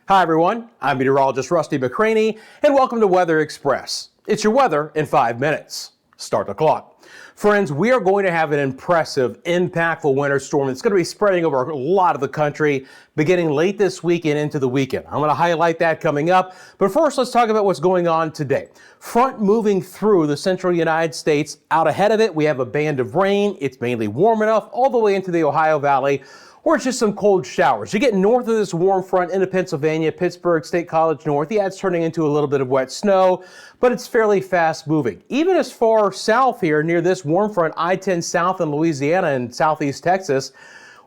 Hi everyone, I'm meteorologist Rusty McCranie, and welcome to Weather Express. It's your weather in 5 minutes. Start the clock. Friends, we are going to have an impressive, impactful winter storm that's going to be spreading over a lot of the country beginning late this week and into the weekend. I'm going to highlight that coming up, but first let's talk about what's going on today. Front moving through the central United States. Out ahead of it, we have a band of rain. It's mainly warm enough all the way into the Ohio Valley, or it's just some cold showers. You get north of this warm front into Pennsylvania, Pittsburgh, State College North. Yeah, it's turning into a little bit of wet snow, but it's fairly fast moving. Even as far south here near this warm front, I-10 south in Louisiana and southeast Texas,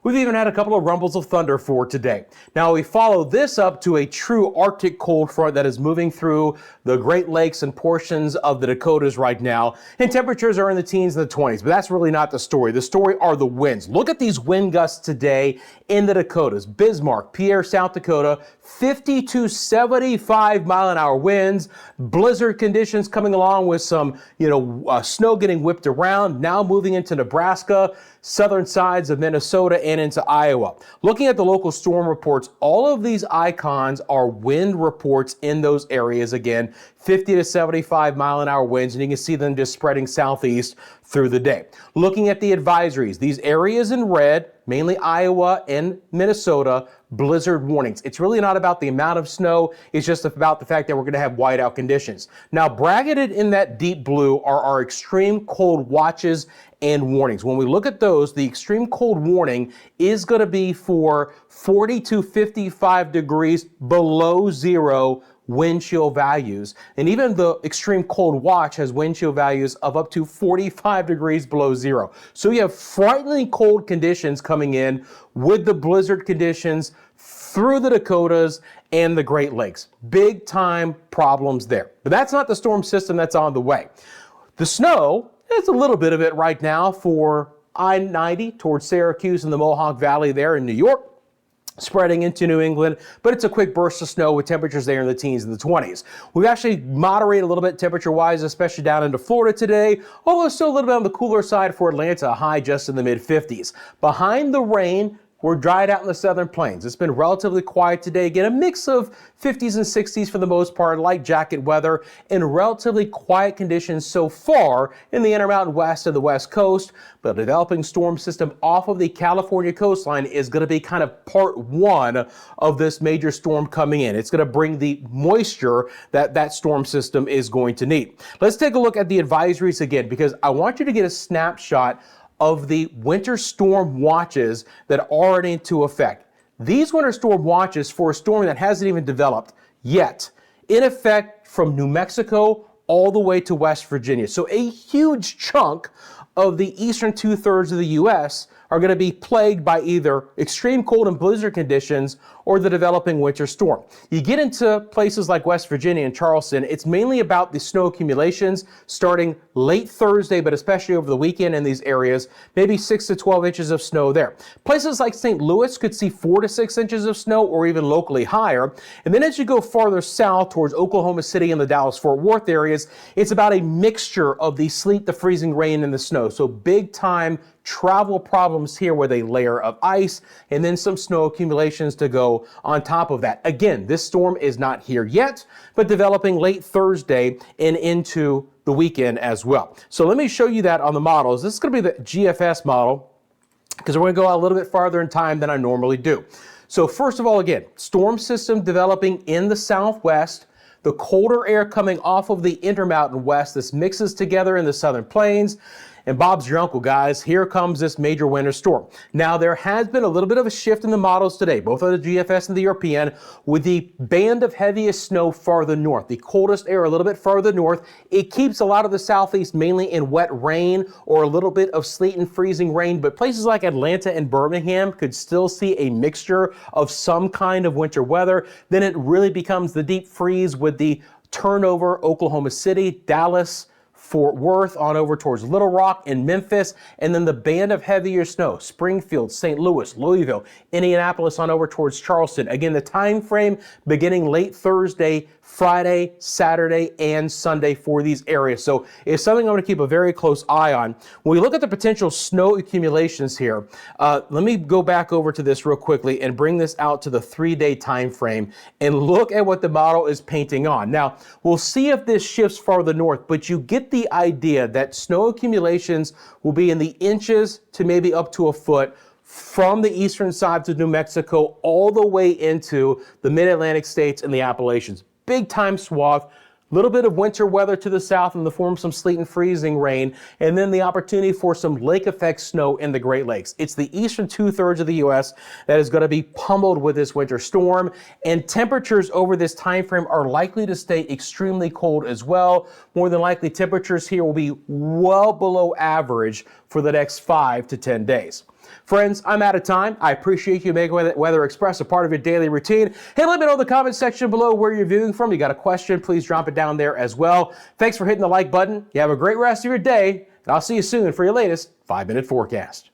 we've even had a couple of rumbles of thunder for today. Now we follow this up to a true Arctic cold front that is moving through the Great Lakes and portions of the Dakotas right now, and temperatures are in the teens and the 20s, but that's really not the story. The story are the winds. Look at these wind gusts today in the Dakotas. Bismarck, Pierre, South Dakota, 50 to 75 mile an hour winds. Blizzard conditions coming along with some, snow getting whipped around, now moving into Nebraska, southern sides of Minnesota, and into Iowa. Looking at the local storm reports, all of these icons are wind reports in those areas. Again, 50 to 75 mile an hour winds, and you can see them just spreading southeast through the day. Looking at the advisories, these areas in red, mainly Iowa and Minnesota, blizzard warnings. It's really not about the amount of snow, it's just about the fact that we're going to have whiteout conditions. Now, bracketed in that deep blue are our extreme cold watches and warnings. When we look at those, the extreme cold warning is going to be for 40 to 55 degrees below zero wind chill values. And even the extreme cold watch has wind chill values of up to 45 degrees below zero. So you have frighteningly cold conditions coming in with the blizzard conditions through the Dakotas and the Great Lakes. Big time problems there. But that's not the storm system that's on the way. The snow, it's a little bit of it right now for I-90 towards Syracuse and the Mohawk Valley there in New York, spreading into New England, but it's a quick burst of snow with temperatures there in the teens and the 20s. We've actually moderated a little bit temperature-wise, especially down into Florida today, although still a little bit on the cooler side for Atlanta, a high just in the mid-50s. Behind the rain, we're dried out in the southern plains. It's been relatively quiet today. Again, a mix of 50s and 60s for the most part, light jacket weather, and relatively quiet conditions so far in the Intermountain West and the West Coast. But a developing storm system off of the California coastline is going to be kind of part one of this major storm coming in. It's going to bring the moisture that storm system is going to need. Let's take a look at the advisories again, because I want you to get a snapshot of the winter storm watches that are into effect. These winter storm watches for a storm that hasn't even developed yet, in effect from New Mexico all the way to West Virginia. So a huge chunk of the eastern 2/3 of the U.S. are going to be plagued by either extreme cold and blizzard conditions or the developing winter storm. You get into places like West Virginia and Charleston, it's mainly about the snow accumulations starting late Thursday, but especially over the weekend in these areas, maybe 6 to 12 inches of snow there. Places like St. Louis could see 4 to 6 inches of snow or even locally higher. And then as you go farther south towards Oklahoma City and the Dallas-Fort Worth areas, it's about a mixture of the sleet, the freezing rain, and the snow. So big time travel problems here with a layer of ice and then some snow accumulations to go on top of that. Again, this storm is not here yet, but developing late Thursday and into the weekend as well. So let me show you that on the models. This is going to be the GFS model because we're going to go out a little bit farther in time than I normally do. So first of all, again, storm system developing in the southwest. The colder air coming off of the Intermountain West. This mixes together in the southern plains. And Bob's your uncle, guys. Here comes this major winter storm. Now, there has been a little bit of a shift in the models today, both on the GFS and the European, with the band of heaviest snow farther north. The coldest air a little bit farther north. It keeps a lot of the southeast mainly in wet rain or a little bit of sleet and freezing rain, but places like Atlanta and Birmingham could still see a mixture of some kind of winter weather. Then it really becomes the deep freeze with the turnover Oklahoma City, Dallas, Fort Worth on over towards Little Rock and Memphis, and then the band of heavier snow, Springfield, St. Louis, Louisville, Indianapolis on over towards Charleston. Again, the time frame beginning late Thursday, Friday, Saturday, and Sunday for these areas. So it's something I'm going to keep a very close eye on. When we look at the potential snow accumulations here, let me go back over to this real quickly and bring this out to the 3-day time frame and look at what the model is painting on. Now, we'll see if this shifts farther north, but you get the idea that snow accumulations will be in the inches to maybe up to a foot from the eastern sides of New Mexico all the way into the mid-Atlantic states and the Appalachians. Big time swath, little bit of winter weather to the south in the form of some sleet and freezing rain, and then the opportunity for some lake effect snow in the Great Lakes. It's the eastern 2/3 of the U.S. that is going to be pummeled with this winter storm, and temperatures over this time frame are likely to stay extremely cold as well. More than likely, temperatures here will be well below average for the next 5 to 10 days. Friends, I'm out of time. I appreciate you making Weather Express a part of your daily routine. Hey, let me know in the comment section below where you're viewing from. You got a question, please drop it down there as well. Thanks for hitting the like button. You have a great rest of your day, and I'll see you soon for your latest 5-minute forecast.